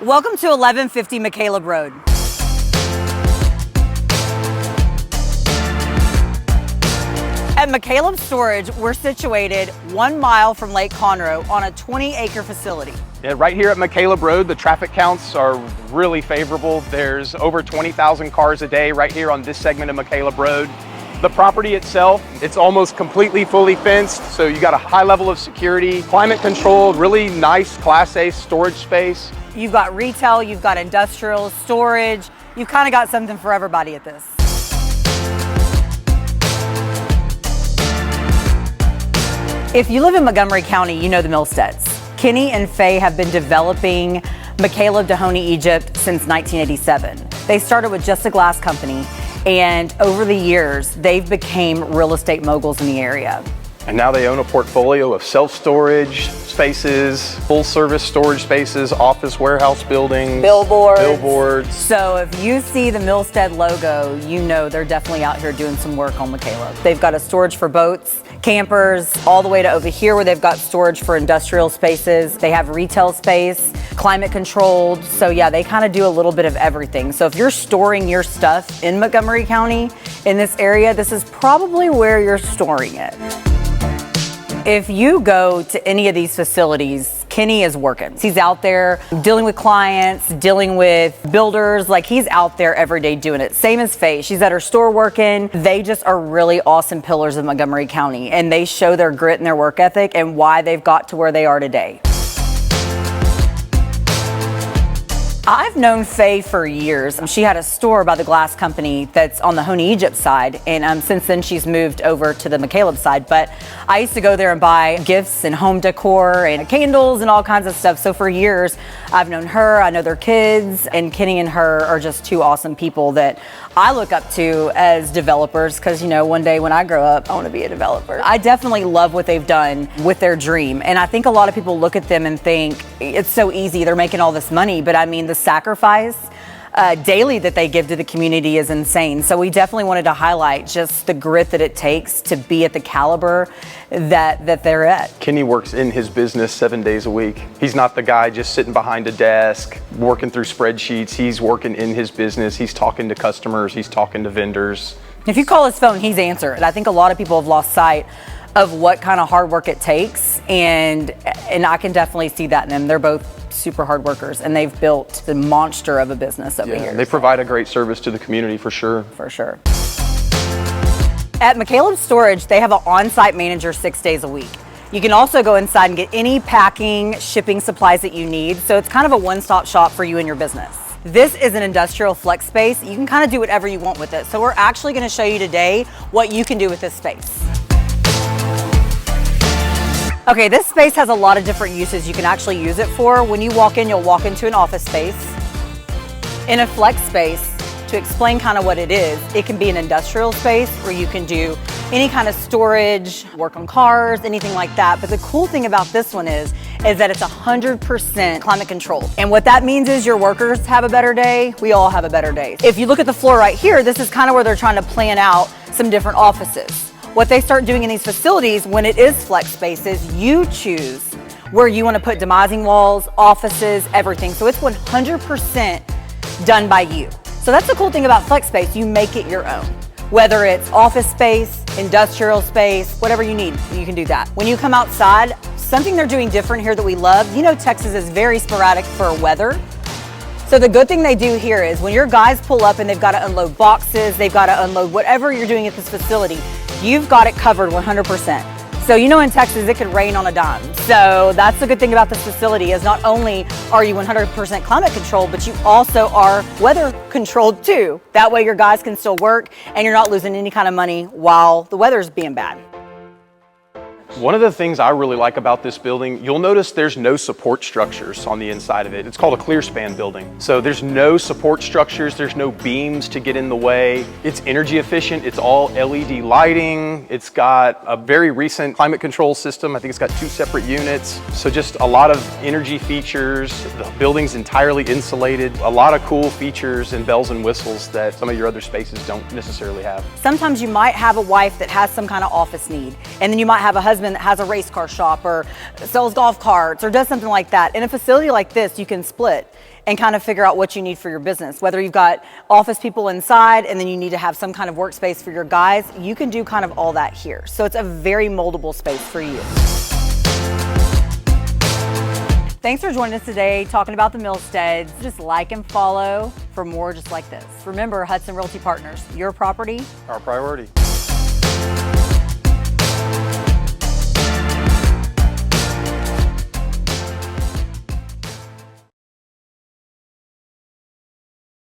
Welcome to 1150 McCaleb Road. At McCaleb Storage, we're situated 1 mile from Lake Conroe on a 20-acre facility. Yeah, right here at McCaleb Road, the traffic counts are really favorable. There's over 20,000 cars a day right here on this segment of McCaleb Road. The property itself, it's almost completely fully fenced, so you got a high level of security, climate controlled, really nice Class A storage space. You've got retail, you've got industrial, storage. You've kind of got something for everybody at this. If you live in Montgomery County, you know the Milsteads. Kenny and Faye have been developing McCaleb Dahomey, Egypt since 1987. They started with just a glass company, and over the years, they've became real estate moguls in the area. And now they own a portfolio of self-storage spaces, full-service storage spaces, office warehouse buildings, billboards. So if you see the Milstead logo, you know they're definitely out here doing some work on McCaleb. They've got a storage for boats, campers, all the way to over here where they've got storage for industrial spaces. They have retail space, climate controlled. So yeah, they kind of do a little bit of everything. So if you're storing your stuff in Montgomery County, in this area, this is probably where you're storing it. If you go to any of these facilities, Kenny is working. He's out there dealing with clients, dealing with builders, like he's out there every day doing it. Same as Faye, she's at her store working. They just are really awesome pillars of Montgomery County, and they show their grit and their work ethic and why they've got to where they are today. I've known Faye for years. She had a store by the glass company that's on the Honey Egypt side, and since then she's moved over to the McCaleb side. But I used to go there and buy gifts and home decor and candles and all kinds of stuff. So for years, I've known her, I know their kids, and Kenny and her are just two awesome people that I look up to as developers, because you know, one day when I grow up, I want to be a developer. I definitely love what they've done with their dream. And I think a lot of people look at them and think it's so easy, they're making all this money, but I mean, the sacrifice daily that they give to the community is insane. So we definitely wanted to highlight just the grit that it takes to be at the caliber that they're at. Kenny works in his business 7 days a week. He's not the guy just sitting behind a desk, working through spreadsheets. He's working in his business. He's talking to customers. He's talking to vendors. If you call his phone, he's answered. I think a lot of people have lost sight of what kind of hard work it takes, and I can definitely see that in them. They're both super hard workers, and they've built the monster of a business over here. They provide a great service to the community for sure. For sure. At McCaleb Storage, they have an on-site manager 6 days a week. You can also go inside and get any packing, shipping supplies that you need. So it's kind of a one-stop shop for you and your business. This is an industrial flex space. You can kind of do whatever you want with it. So we're actually going to show you today what you can do with this space. Okay, this space has a lot of different uses you can actually use it for. When you walk in, you'll walk into an office space. In a flex space, to explain kind of what it is, it can be an industrial space where you can do any kind of storage, work on cars, anything like that. But the cool thing about this one is that it's 100% climate controlled. And what that means is your workers have a better day, we all have a better day. If you look at the floor right here, this is kind of where they're trying to plan out some different offices. What they start doing in these facilities when it is flex spaces, you choose where you want to put demising walls, offices, everything. So it's 100% done by you. So that's the cool thing about flex space, you make it your own. Whether it's office space, industrial space, whatever you need, you can do that. When you come outside, something they're doing different here that we love, you know Texas is very sporadic for weather. So the good thing they do here is when your guys pull up and they've got to unload boxes, they've got to unload whatever you're doing at this facility, you've got it covered 100%. So you know in Texas it could rain on a dime. So that's the good thing about this facility is not only are you 100% climate controlled, but you also are weather controlled too. That way your guys can still work and you're not losing any kind of money while the weather's being bad. One of the things I really like about this building, you'll notice there's no support structures on the inside of it. It's called a clear span building. So there's no support structures, there's no beams to get in the way. It's energy efficient, it's all LED lighting. It's got a very recent climate control system. I think it's got 2 separate units. So just a lot of energy features. The building's entirely insulated. A lot of cool features and bells and whistles that some of your other spaces don't necessarily have. Sometimes you might have a wife that has some kind of office need, and then you might have a husband that has a race car shop or sells golf carts or does something like that. In a facility like this, you can split. and kind of figure out what you need for your business. Whether you've got office people inside and then you need to have some kind of workspace for your guys, you can do kind of all that here. So it's a very moldable space for you. Thanks for joining us today talking about the Milsteads. Just like and follow for more just like this. Remember, Hutson Realty Partners, your property, Our priority.